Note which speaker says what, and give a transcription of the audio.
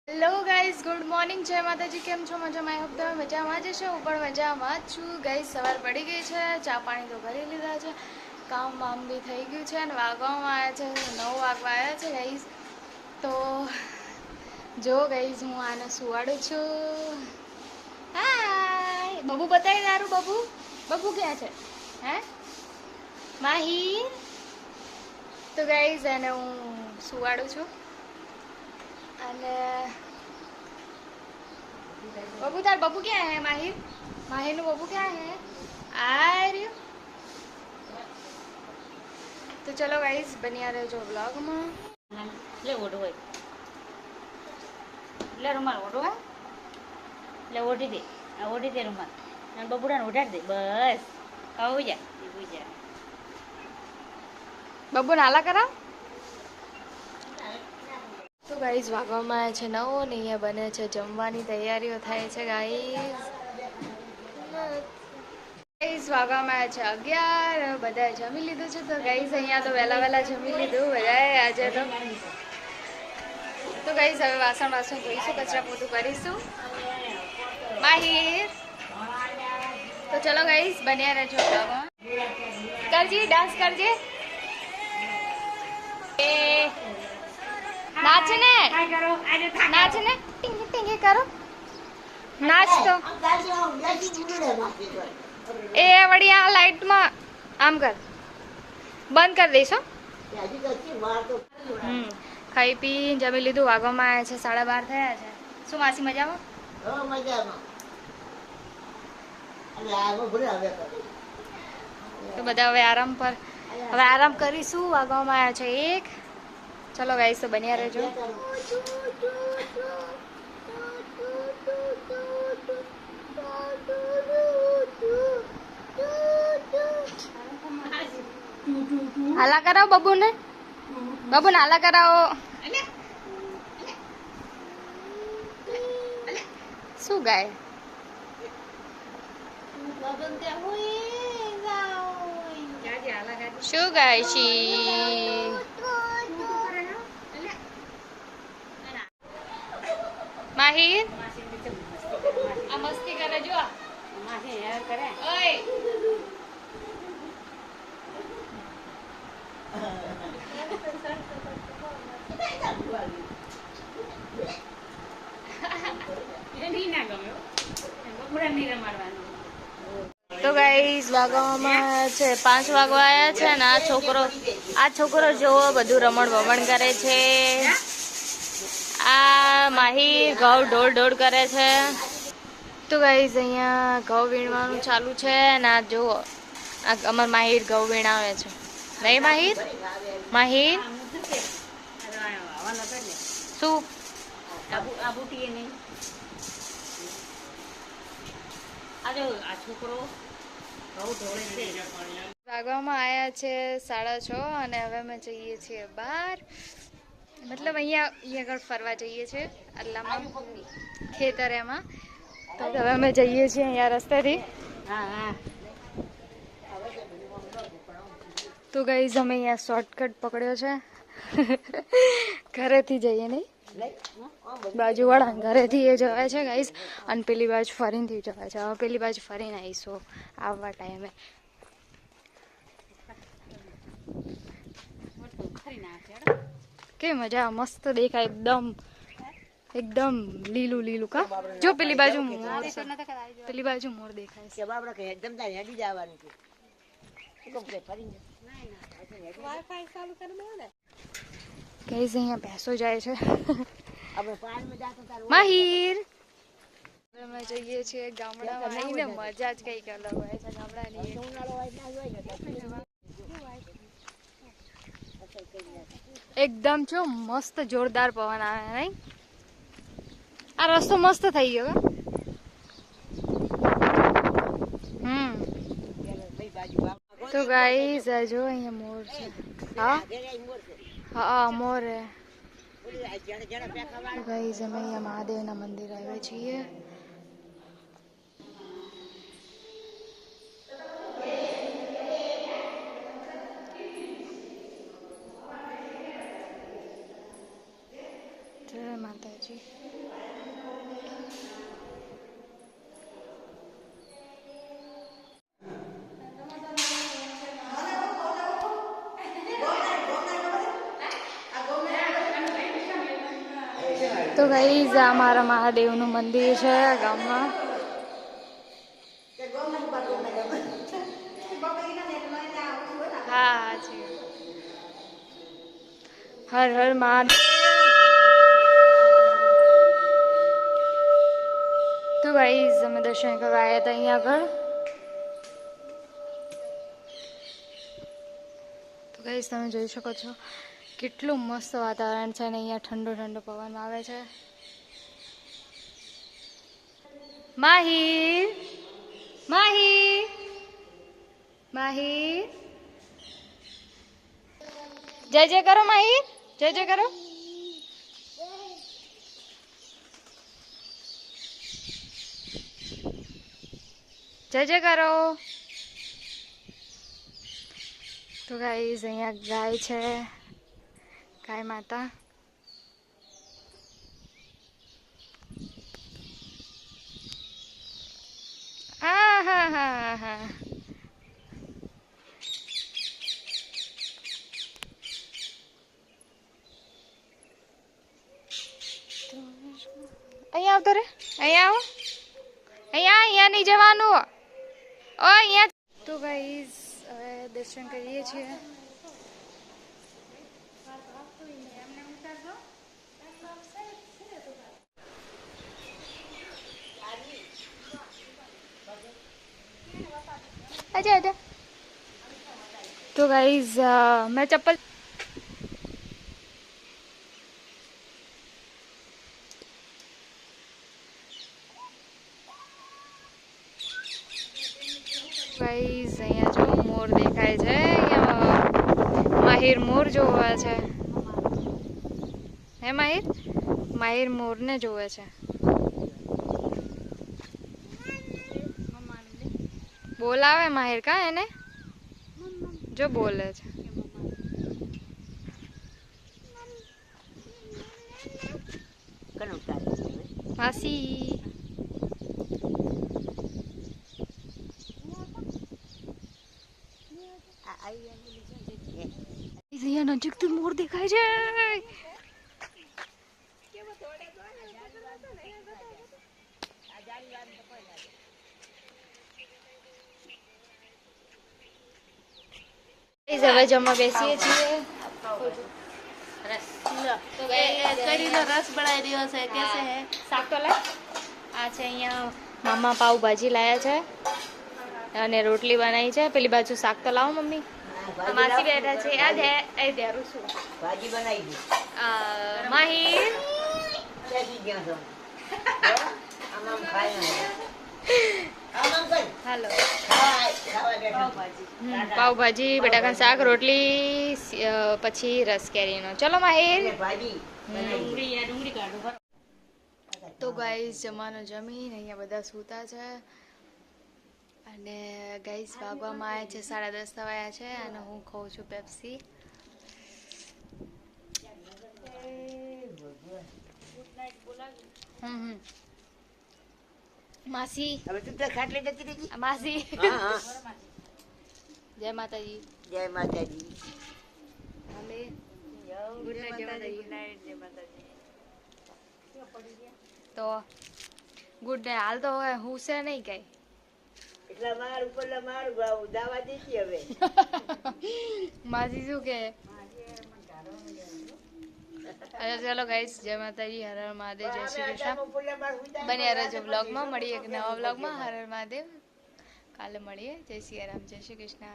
Speaker 1: Hello guys, good morning. જય માતાજી. કેમ છો? મજામાં? આઈ હોપ તમે મજામાં જ હશો. હું પણ મજામાં જ છું. ગાઈઝ, સવાર પડી ગઈ છે, ચા પાણી તો કરી લીધા છે, કામ વામ બી થઈ ગયું છે અને વાગવામાં આવ્યા છે 9 વાગવા આવ્યા છે ગાઈઝ. તો જો ગાઈઝ, હું આને સુવાડું છું. હાય બબુ, બતાવી તારું બબુ. બબુ ક્યાં છે? હે માહી? તો ગાઈઝ, એને હું સુવાડું છું. અને बबू तार बबू क्या है? माहिर माहिर નું बबू क्या है? आर्य. तो चलो गाइस, बनिया રહેજો વ્લોગમાં.
Speaker 2: લે ઓઢો હોય લે રૂમાલ ઓઢો લે ઓઢી દે ઓઢી દે રૂમાલ અને બબુડાને ઓઢાડી દે બસ આવું જા એવું જા
Speaker 1: બબુ નાલા કરાવ. તો ગાઈઝ, વાગવામાં આવ્યા છે 9 અને અહીંયા બને છે જમવાની તૈયારીઓ થાય છે ગાઈઝ. ગાઈઝ, વાગવામાં આવ્યા છે 11. બધાએ જમી લીધું છે. તો ગાઈઝ, અહીંયા તો વહેલા જમી લીધું બધાએ આજે તો. ગાઈઝ, હવે વાસણ ધોઈશું, કચરા પોતું કરીશું. માહિર. તો ચલો ગાઈઝ, બન્યા રહેજો વ્લોગમાં. કરજે ડાન્સ કરજે. એ નાચ ને ટીંગી ટીંગી કરો. નાચ તો. એ વળી આ લાઈટમાં આમ કર, બંધ કરી દઈશ. ખાઈ પી જમી લીધું. વાગવામાં આવ્યા છે 12:30 થયા છે. શું માસી મજામાં? તો બધા હવે આરામ કરીશું. વાગવામાં આવ્યા છે 1. ચલો ગાઈસ, તો બન્યા રહેજો. હાલા કરાવો બબુને. બબુને હાલા કરાવો. શું ગાય? શું ગાય છે? માહિર આ મસ્તી કરે જો.
Speaker 2: કરે
Speaker 1: ઓય તો ગાઈઝ, વાગવામાં છે 5 વાગવા આવ્યા છે ને આ છોકરો જોવો બધું રમણ કરે છે. આ માહિર ઘઉં ઢોળ કરે છે. તો ગાઈઝ, અહીંયા ઘઉં વીણવાનું ચાલુ છે ને આ જુઓ, આ અમાર માહિર ઘઉં વીણાવે છે. નહીં માહિર? માહિર શું? વાગવામાં આવ્યા છે 6:30 અને હવે અમે જઈએ છીએ બહાર. મતલબ અહીંયા આગળ ફરવા જઈએ છીએ આટલામાં ખેતરેમાં. તો હવે અમે જઈએ છીએ અહીંયા રસ્તેથી. તો ગાઈઝ, અમે અહીંયા શોર્ટકટ પકડ્યો છે. ઘરેથી જઈએ નહીં, બાજુવાળા ઘરેથી એ જવાય છે ગાઈઝ. અને પેલી બાજુ ફરીથી જવાય છે. હવે પેલી બાજુ ફરીને આવીશું આવવા ટાઈમે. કે મજા મસ્ત દેખાય, એકદમ લીલું કા. જો પેલી બાજુ મોર દેખાય છે. ગાઈઝ, અહીંયા ભેંસો જાય છે. માહિર અમે જઈએ છીએ ગામડામાં. આવીને મજા જ કંઈક અલગ હોય છે ગામડાની. એકદમ છો મસ્ત જોરદાર પવન આવે નહીં. આ રસ્તો મસ્ત થઈ ગયો. તો ગાઈઝ, આ જો અહીંયા મોર છે. હા મોર હે. ગાઈઝ, અમે અહીંયા મહાદેવના મંદિર આવ્યા છીએ. જય માતાજી. તો ગાઈઝ આ મારા મહાદેવનું મંદિર છે ગામમાં. હા છે. હર હર મહાદેવ. તો ગાઈઝ અમે દર્શન કરવા આવ્યા હતા અહીંયા આગળ. તો ગાઈઝ તમે જોઈ શકો છો કેટલું મસ્ત વાતાવરણ છે અને અહીંયા ઠંડો ઠંડો પવન આવે છે. માહિર માહિર માહિર જય જય કરો માહિર, જય જય કરો. જય જય કરો. તો ગાઈઝ અહીંયા ગાય છે, ગાય માતા. હા હા હા હા. અહીંયા આવતો રે, અહીંયા આવો, અહીંયા નહીં જવાનું. ઓ અહીંયા. તો ગાઈઝ હવે દર્શન કરીએ છીએ. आजा आजा. तो गाइज मैं चप्पल गाइज અહીંયા જો મોર દેખાય છે. અહીંયા માહિર મોર જોવે છે. હે માહિર, માહિર મોરને જોવે છે. બોલાવે માહિર કા એને જો બોલે છે. માસી અહીંયા નજીકથી મોર દેખાય છે. હવે જમવા બેસીએ છીએ.
Speaker 2: રસ બનાવી રહ્યો છે. કેસે હે?
Speaker 1: શાક તો લાય. આ છે અહીંયા મામા પાવ ભાજી લાયા છે અને રોટલી બનાવી છે. પેલી બાજુ શાક તો લાવો મમ્મી. માસી બેઠા છે. આ દે એ દેરું છું
Speaker 3: ભાજી બનાવી દી.
Speaker 1: માહિર
Speaker 3: ક્યાંથી ગયા છો? આમ ખાય ને આમ કર.
Speaker 1: હાલો.
Speaker 3: ખાવા બેઠો.
Speaker 1: પાવભાજી, બટાકાનું શાક, રોટલી, પછી રસ કેરીનો. ચલો માહિર.
Speaker 3: ભાજી
Speaker 2: ડુંગળી કાઢો.
Speaker 1: તો ગાઈસ જમવાનું જમીન અહીંયા બધા સૂતા છે અને ગાઈસ વાગવામાં આવ્યા છે 10:30 થયા છે અને હું ખાઉં છું પેપ્સી. માસી
Speaker 3: હવે તું તો ખાટલે જતી રહી.
Speaker 1: માસી
Speaker 3: હા હા.
Speaker 1: જય માતાજી.
Speaker 3: જય માતાજી.
Speaker 1: હાલે ગુડ નાઈટ. જય માતાજી. Good night. જય માતાજી. તો ગુડ નાઈટ. હાલ તો હવે હું છે નહીં કઈ.
Speaker 3: એટલા માર ઉપરલા માર દાવા દેતી હવે.
Speaker 1: માસી શું કે? અચ્છા ચલો ગાઈસ, જય માતાજી, હર હર મહાદેવ, જય શ્રી કૃષ્ણ. બન્યા રહેજો બ્લોગમાં. મળીએ એક નવા બ્લોગમાં. હર હર મહાદેવ. કાલે મળીએ. જય શ્રી રામ, જય શ્રી કૃષ્ણ.